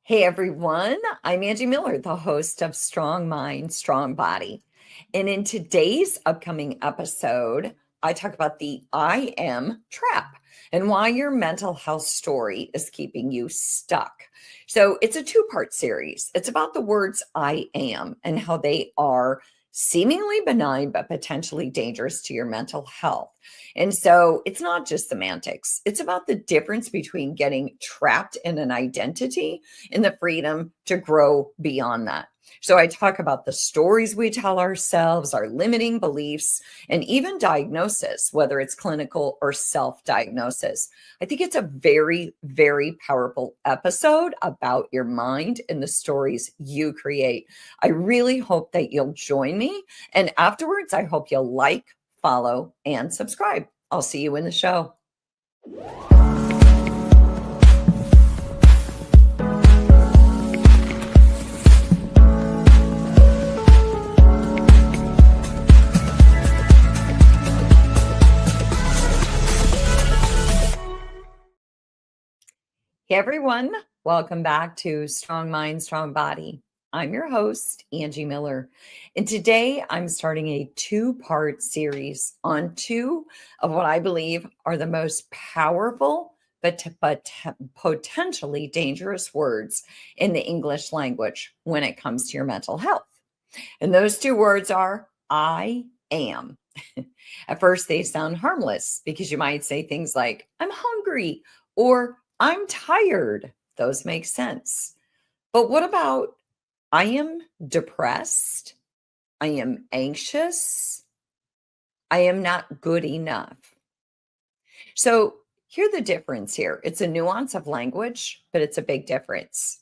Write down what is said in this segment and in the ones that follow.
Hey everyone, I'm Angie Miller, the host of Strong Mind, Strong Body. And in today's upcoming episode, I talk about the I am trap and why your mental health story is keeping you stuck. So it's a two-part series. It's about the words I am and how they are seemingly benign but potentially dangerous to your mental health. And so it's not just semantics, it's about the difference between getting trapped in an identity and the freedom to grow beyond that. So I talk about the stories we tell ourselves, our limiting beliefs, and even diagnosis, whether it's clinical or self-diagnosis. I think it's a very, very powerful episode about your mind and the stories you create. I really hope that you'll join me. And afterwards, I hope you'll like, follow, and subscribe. I'll see you in the show. Hey everyone, welcome back to Strong Mind, Strong Body. I'm your host, Angie Miller. And today I'm starting a two-part series on two of what I believe are the most powerful but potentially dangerous words in the English language when it comes to your mental health. And those two words are I am. At first, they sound harmless because you might say things like, I'm hungry or I'm tired. Those make sense. But what about I am depressed? I am anxious. I am not good enough. So here's the difference here. It's a nuance of language, but it's a big difference.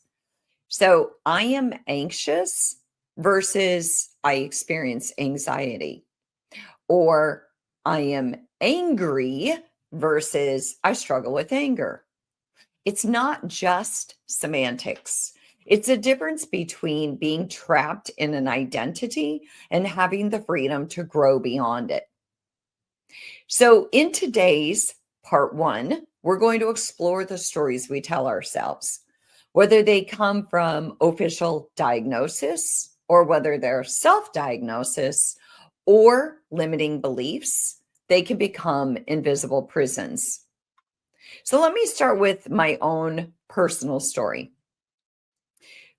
So I am anxious versus I experience anxiety, or I am angry versus I struggle with anger. It's not just semantics. It's a difference between being trapped in an identity and having the freedom to grow beyond it. So, in today's part one, we're going to explore the stories we tell ourselves, whether they come from official diagnosis or whether they're self diagnosis or limiting beliefs. They can become invisible prisons. So let me start with my own personal story.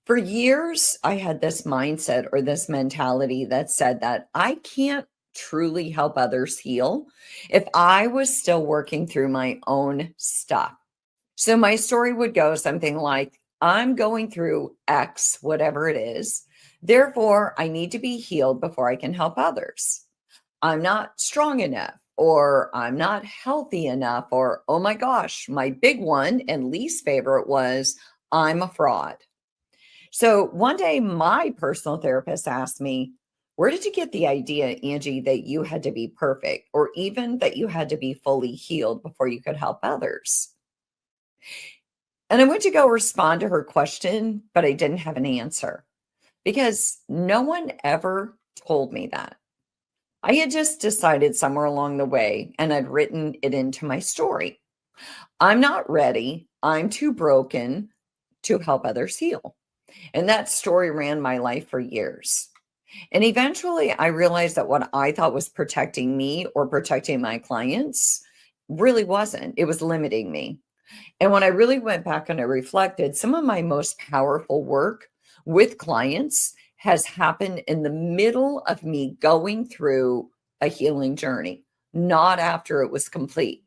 For years, I had this mindset or this mentality that said that I can't truly help others heal if I was still working through my own stuff. So my story would go something like, I'm going through X, whatever it is. Therefore, I need to be healed before I can help others. I'm not strong enough, or I'm not healthy enough, or oh my gosh, my big one and least favorite was I'm a fraud. So one day, my personal therapist asked me, where did you get the idea, Angie, that you had to be perfect, or even that you had to be fully healed before you could help others? And I went to go respond to her question, but I didn't have an answer because no one ever told me that. I had just decided somewhere along the way, and I'd written it into my story. I'm not ready. I'm too broken to help others heal. And that story ran my life for years. And eventually I realized that what I thought was protecting me or protecting my clients really wasn't. It was limiting me. And when I really went back and I reflected, some of my most powerful work with clients has happened in the middle of me going through a healing journey, not after it was complete.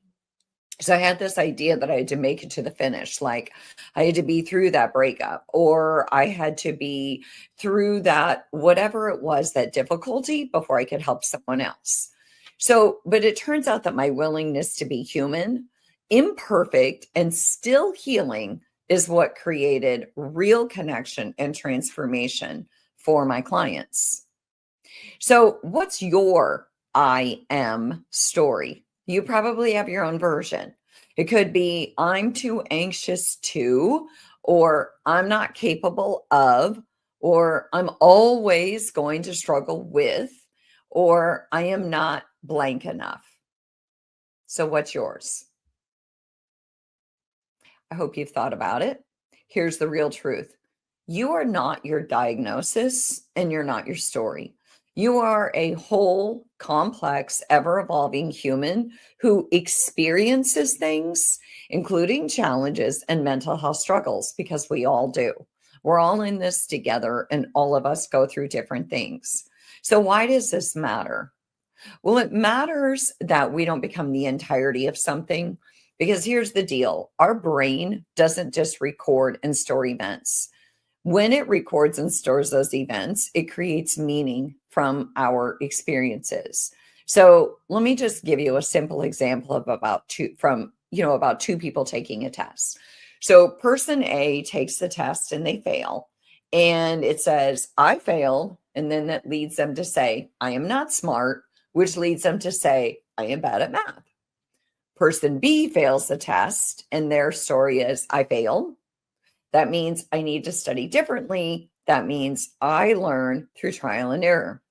So I had this idea that I had to make it to the finish. Like I had to be through that breakup, or I had to be through that, whatever it was, that difficulty before I could help someone else. So, but it turns out that my willingness to be human, imperfect, and still healing is what created real connection and transformation for my clients. So, what's your I am story? You probably have your own version. It could be I'm too anxious to, or I'm not capable of, or I'm always going to struggle with, or I am not blank enough. So, what's yours? I hope you've thought about it. here's the real truth. You are not your diagnosis and you're not your story. You are a whole, complex, ever evolving human who experiences things, including challenges and mental health struggles, because we all do. We're all in this together and all of us go through different things. So, why does this matter? Well, it matters that we don't become the entirety of something because here's the deal, our brain doesn't just record and store events. When it records and stores those events, it creates meaning from our experiences. So let me just give you a simple example of about two people taking a test. So person A takes the test and they fail, and it says, I failed. And then that leads them to say, I am not smart, which leads them to say, I am bad at math. Person B fails the test, and their story is, I failed. That means I need to study differently. That means I learn through trial and error.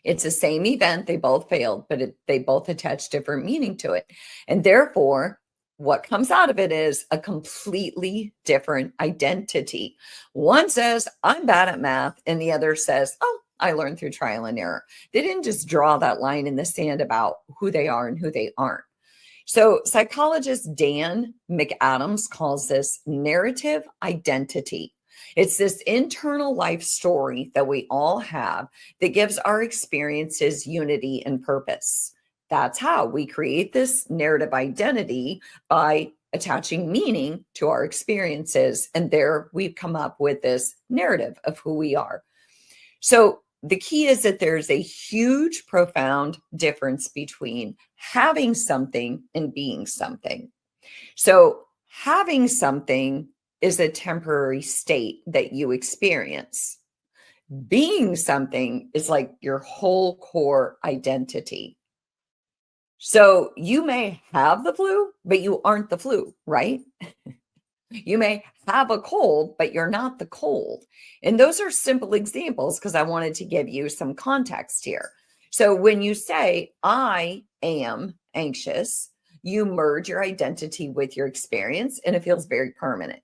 It's the same event. They both failed, but they both attach different meaning to it. And therefore, what comes out of it is a completely different identity. One says, I'm bad at math, and the other says, oh, I learned through trial and error. They didn't just draw that line in the sand about who they are and who they aren't. So, psychologist Dan McAdams calls this narrative identity. It's this internal life story that we all have that gives our experiences unity and purpose. That's how we create this narrative identity, by attaching meaning to our experiences. And there we've come up with this narrative of who we are. So the key is that there's a huge, profound difference between having something and being something. So having something is a temporary state that you experience. Being something is like your whole core identity. So you may have the flu, but you aren't the flu, right? You may have a cold, but you're not the cold. And those are simple examples because I wanted to give you some context here. So when you say, I am anxious, you merge your identity with your experience and it feels very permanent.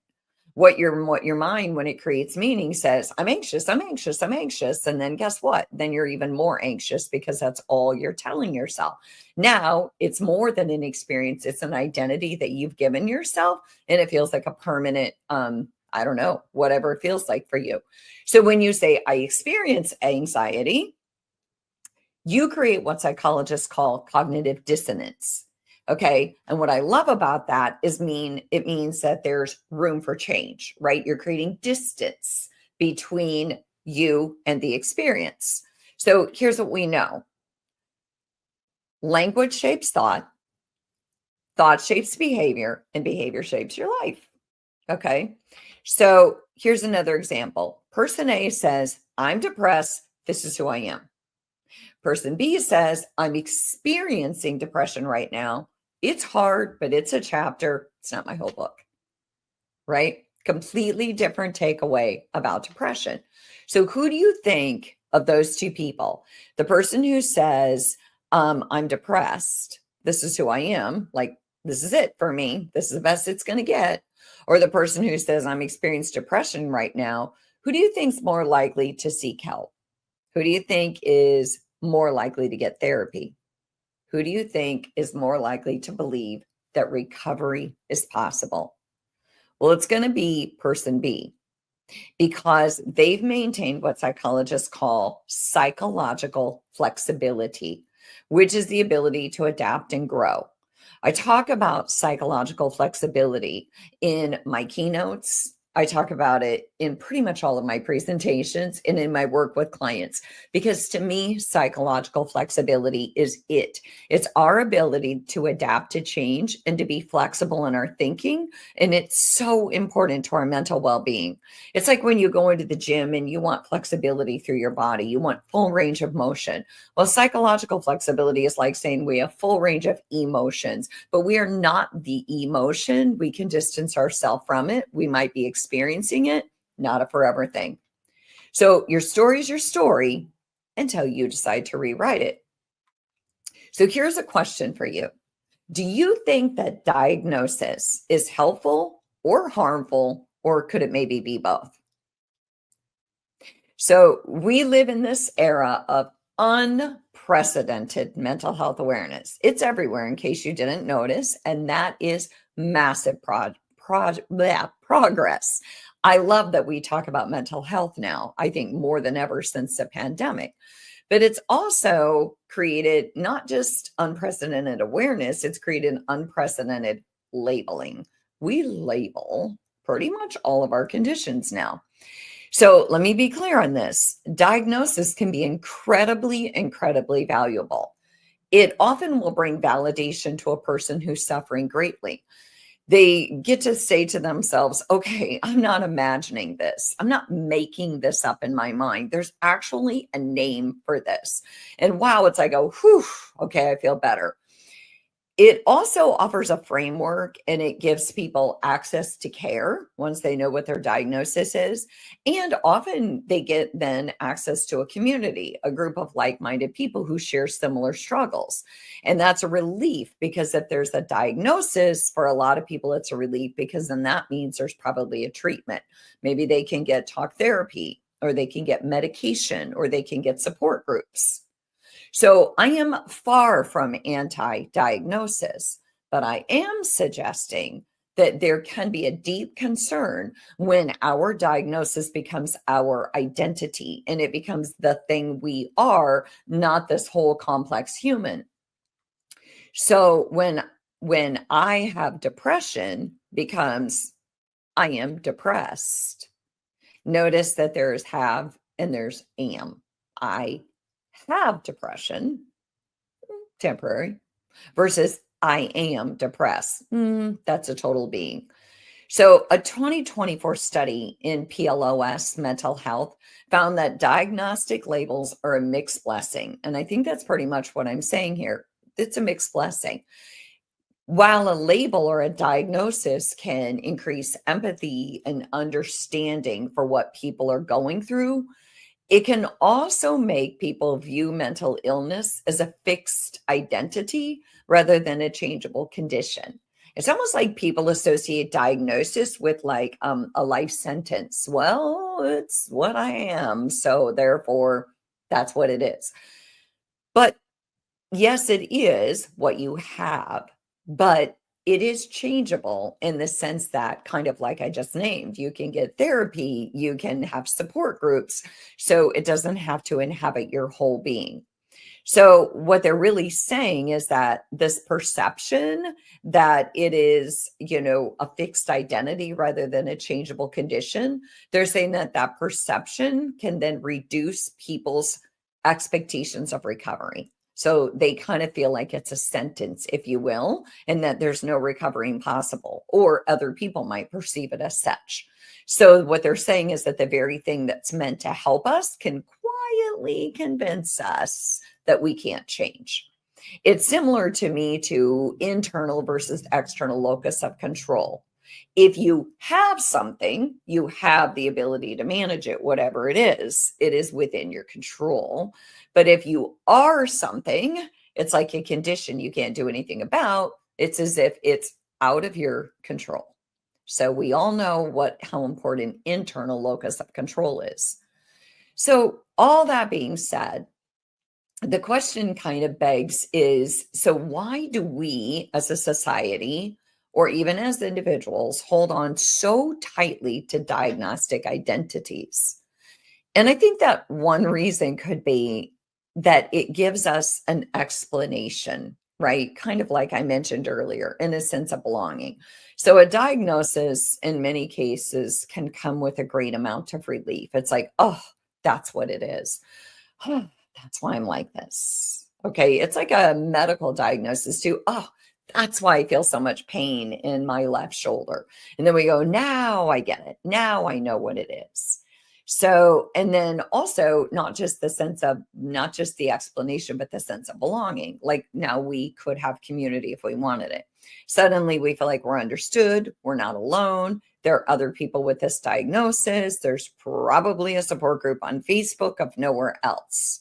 What your mind, when it creates meaning, says, I'm anxious, I'm anxious, I'm anxious. And then guess what? Then you're even more anxious because that's all you're telling yourself. Now it's more than an experience. It's an identity that you've given yourself, and it feels like a permanent, I don't know, whatever it feels like for you. So when you say, I experience anxiety, you create what psychologists call cognitive dissonance. Okay. And what I love about that is it means that there's room for change, right? You're creating distance between you and the experience. So here's what we know. Language shapes thought shapes behavior, and behavior shapes your life. Okay. So here's another example. Person A says, I'm depressed. This is who I am. Person B says, I'm experiencing depression right now. It's hard, but it's a chapter. It's not my whole book, right? Completely different takeaway about depression. So who do you think of those two people? The person who says, I'm depressed. This is who I am. Like, this is it for me. This is the best it's going to get. Or the person who says, I'm experiencing depression right now. Who do you think is more likely to seek help? Who do you think is more likely to get therapy? Who do you think is more likely to believe that recovery is possible? Well, it's going to be person B, because they've maintained what psychologists call psychological flexibility, which is the ability to adapt and grow. I talk about psychological flexibility in my keynotes. I talk about it in pretty much all of my presentations and in my work with clients, because to me, psychological flexibility is it. It's our ability to adapt to change and to be flexible in our thinking. And it's so important to our mental well-being. It's like when you go into the gym and you want flexibility through your body, you want full range of motion. Well, psychological flexibility is like saying we have full range of emotions, but we are not the emotion. We can distance ourselves from it. We might be experiencing it, not a forever thing. So your story is your story until you decide to rewrite it. So here's a question for you. Do you think that diagnosis is helpful or harmful Or could it maybe be both? So we live in this era of unprecedented mental health awareness. It's everywhere, in case you didn't notice, and that is massive progress. I love that we talk about mental health now, I think more than ever since the pandemic. But it's also created not just unprecedented awareness, it's created unprecedented labeling. We label pretty much all of our conditions now. So let me be clear on this. Diagnosis can be incredibly, incredibly valuable. It often will bring validation to a person who's suffering greatly. They get to say to themselves, okay, I'm not imagining this. I'm not making this up in my mind. There's actually a name for this. And wow, it's like, oh, whew, okay, I feel better. It also offers a framework and it gives people access to care once they know what their diagnosis is. And often they get then access to a community, a group of like minded people who share similar struggles. And that's a relief because if there's a diagnosis, for a lot of people, it's a relief because then that means there's probably a treatment. Maybe they can get talk therapy or they can get medication or they can get support groups. So I am far from anti-diagnosis, but I am suggesting that there can be a deep concern when our diagnosis becomes our identity and it becomes the thing we are, not this whole complex human. So when I have depression becomes I am depressed. Notice that there's have and there's am. I have depression, temporary, versus I am depressed. That's a total being. So a 2024 study in PLOS mental health found that diagnostic labels are a mixed blessing. And I think that's pretty much what I'm saying here. It's a mixed blessing. While a label or a diagnosis can increase empathy and understanding for what people are going through, it can also make people view mental illness as a fixed identity rather than a changeable condition. It's almost like people associate diagnosis with like a life sentence. Well, it's what I am. So therefore, that's what it is. But yes, it is what you have, but it is changeable in the sense that, kind of like I just named, you can get therapy, you can have support groups. So it doesn't have to inhabit your whole being. So what they're really saying is that this perception that it is, a fixed identity rather than a changeable condition, they're saying that that perception can then reduce people's expectations of recovery. So they kind of feel like it's a sentence, if you will, and that there's no recovering possible, or other people might perceive it as such. So what they're saying is that the very thing that's meant to help us can quietly convince us that we can't change. It's similar to me to internal versus external locus of control. If you have something, you have the ability to manage it, whatever it is within your control. But if you are something, it's like a condition you can't do anything about. It's as if it's out of your control. So we all know how important internal locus of control is. So all that being said, the question kind of begs is, so why do we as a society or even as individuals hold on so tightly to diagnostic identities? And I think that one reason could be that it gives us an explanation, right? Kind of like I mentioned earlier, in a sense of belonging. So a diagnosis in many cases can come with a great amount of relief. It's like, oh, that's what it is. That's why I'm like this. Okay. It's like a medical diagnosis too. Oh, that's why I feel so much pain in my left shoulder. And then we go, now I get it. Now I know what it is. So, and then also not just the explanation, but the sense of belonging. Like now we could have community if we wanted it. Suddenly we feel like we're understood. We're not alone. There are other people with this diagnosis. There's probably a support group on Facebook of nowhere else.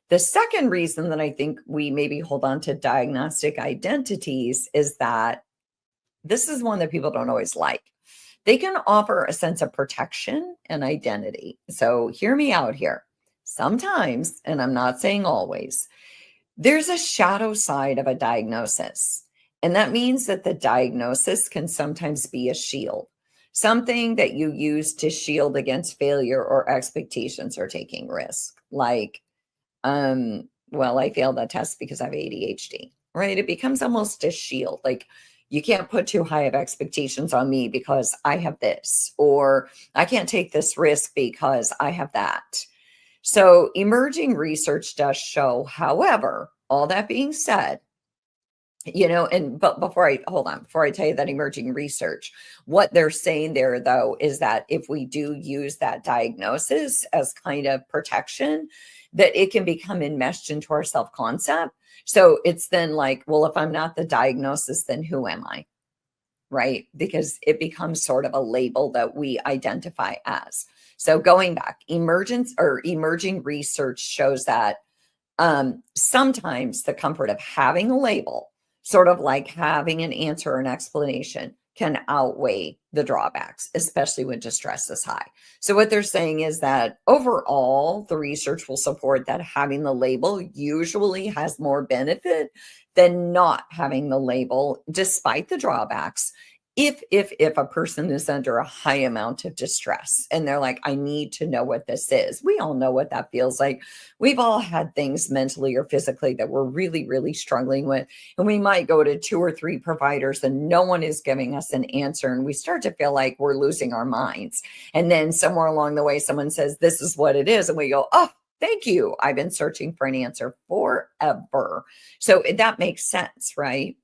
The second reason that I think we maybe hold on to diagnostic identities is that this is one that people don't always like. they can offer a sense of protection and identity. So hear me out here. Sometimes, and I'm not saying always, there's a shadow side of a diagnosis. And that means that the diagnosis can sometimes be a shield, something that you use to shield against failure or expectations or taking risk. Like, well, I failed that test because I have ADHD, right? It becomes almost a shield. Like, you can't put too high of expectations on me because I have this, or I can't take this risk because I have that. So emerging research does show, however, all that being said, but before I tell you that emerging research, what they're saying there though is that if we do use that diagnosis as kind of protection, that it can become enmeshed into our self-concept. So it's then like, well, if I'm not the diagnosis, then who am I? Right? Because it becomes sort of a label that we identify as. So going back, emerging research shows that sometimes the comfort of having a label, sort of like having an answer or an explanation, can outweigh the drawbacks, especially when distress is high. So what they're saying is that overall, the research will support that having the label usually has more benefit than not having the label, despite the drawbacks. If a person is under a high amount of distress and they're like, I need to know what this is. We all know what that feels like. We've all had things mentally or physically that we're really, really struggling with. And we might go to 2 or 3 providers and no one is giving us an answer. And we start to feel like we're losing our minds. And then somewhere along the way, someone says, this is what it is. And we go, oh, thank you. I've been searching for an answer forever. So that makes sense, right?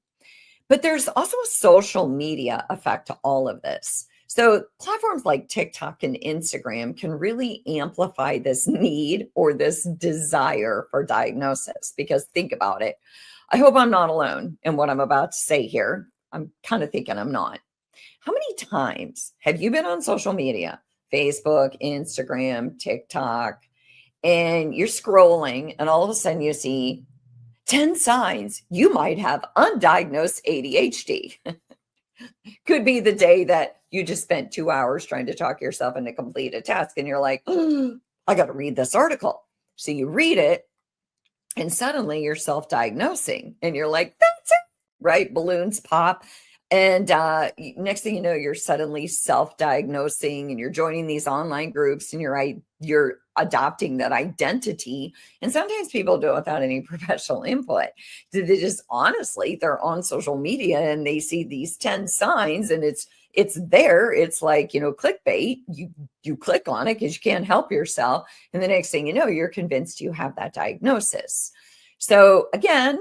But there's also a social media effect to all of this. So platforms like TikTok and Instagram can really amplify this need or this desire for diagnosis. Because think about it. I hope I'm not alone in what I'm about to say here. I'm kind of thinking I'm not. How many times have you been on social media, Facebook, Instagram, TikTok, and you're scrolling and all of a sudden you see 10 signs you might have undiagnosed ADHD? Could be the day that you just spent 2 hours trying to talk yourself into complete a task and you're like, oh, I got to read this article. So you read it and suddenly you're self-diagnosing and you're like, that's it, right? Balloons pop. And next thing you know, you're suddenly self-diagnosing and you're joining these online groups and you're adopting that identity. And sometimes people do it without any professional input. They just honestly, they're on social media and they see these 10 signs and it's there. It's like, clickbait. You click on it because you can't help yourself. And the next thing you know, you're convinced you have that diagnosis. So again,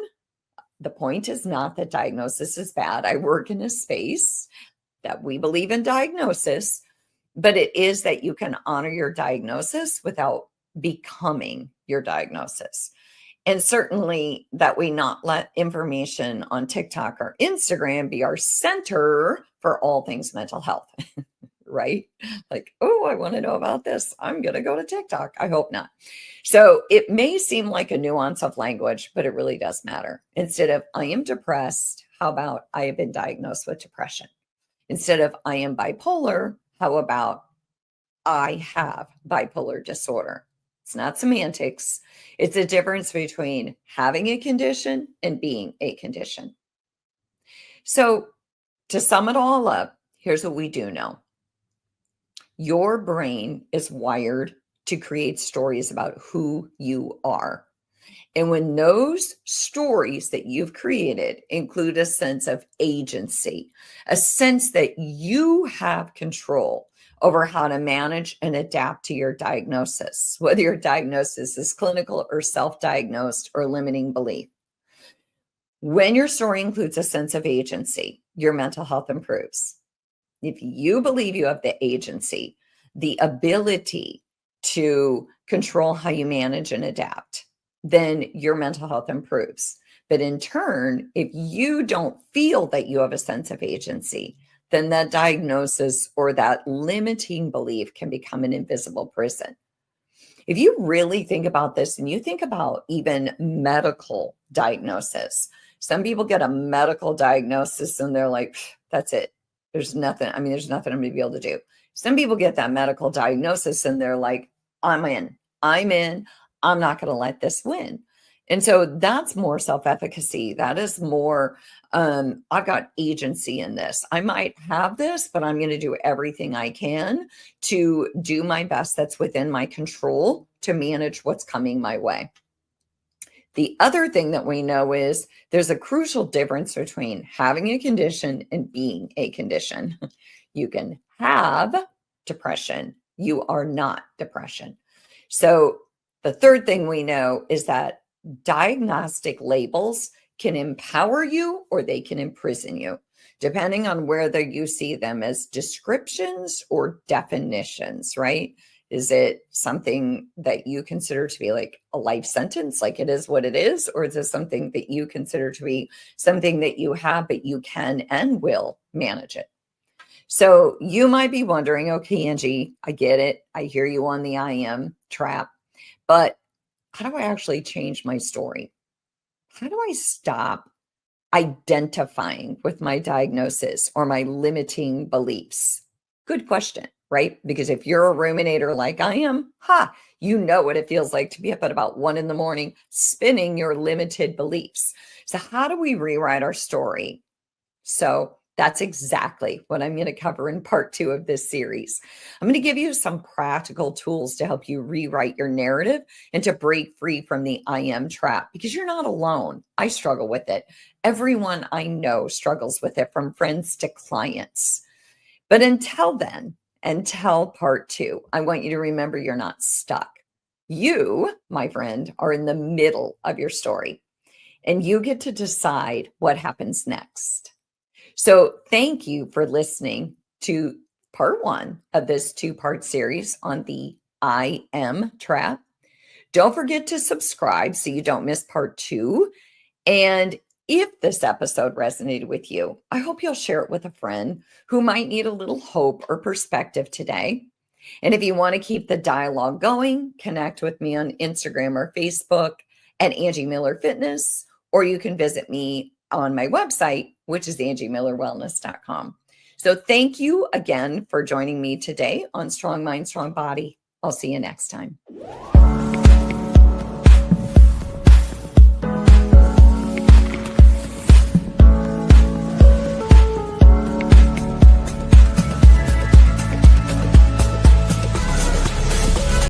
the point is not that diagnosis is bad. I work in a space that we believe in diagnosis, but it is that you can honor your diagnosis without becoming your diagnosis. And certainly that we not let information on TikTok or Instagram be our center for all things mental health, right? Like, oh, I want to know about this. I'm going to go to TikTok. I hope not. So it may seem like a nuance of language, but it really does matter. Instead of I am depressed, how about I have been diagnosed with depression? Instead of I am bipolar, how about I have bipolar disorder? It's not semantics. It's a difference between having a condition and being a condition. So to sum it all up, here's what we do know. Your brain is wired to create stories about who you are. And when those stories that you've created include a sense of agency, a sense that you have control over how to manage and adapt to your diagnosis, whether your diagnosis is clinical or self-diagnosed or limiting belief. When your story includes a sense of agency, your mental health improves. If you believe you have the agency, the ability to control how you manage and adapt, then your mental health improves. But in turn, if you don't feel that you have a sense of agency, then that diagnosis or that limiting belief can become an invisible prison. If you really think about this and you think about even medical diagnosis, some people get a medical diagnosis and they're like, that's it. There's nothing I'm going to be able to do. Some people get that medical diagnosis and they're like, I'm in. I'm not going to let this win. And so that's more self-efficacy. That is more, I've got agency in this. I might have this, but I'm going to do everything I can to do my best that's within my control to manage what's coming my way. The other thing that we know is there's a crucial difference between having a condition and being a condition. You can have depression. You are not depression. So the third thing we know is that diagnostic labels can empower you or they can imprison you, depending on whether you see them as descriptions or definitions, right? Is it something that you consider to be like a life sentence, like it is what it is? Or is it something that you consider to be something that you have, but you can and will manage it? So you might be wondering, okay, Angie, I get it. I hear you on the I am trap, but how do I actually change my story? How do I stop identifying with my diagnosis or my limiting beliefs? Good question, right? Because if you're a ruminator like I am, you know what it feels like to be up at about 1 a.m, spinning your limited beliefs. So how do we rewrite our story? So that's exactly what I'm going to cover in part 2 of this series. I'm going to give you some practical tools to help you rewrite your narrative and to break free from the I am trap, because you're not alone. I struggle with it. Everyone I know struggles with it, from friends to clients. But until then, until part 2, I want you to remember you're not stuck. You, my friend, are in the middle of your story, and you get to decide what happens next. So thank you for listening to part 1 of this 2-part series on the I am trap. Don't forget to subscribe so you don't miss part 2. And if this episode resonated with you, I hope you'll share it with a friend who might need a little hope or perspective today. And if you want to keep the dialogue going, connect with me on Instagram or Facebook at Angie Miller Fitness, or you can visit me on my website, which is angiemillerwellness.com. So thank you again for joining me today on Strong Mind, Strong Body. I'll see you next time.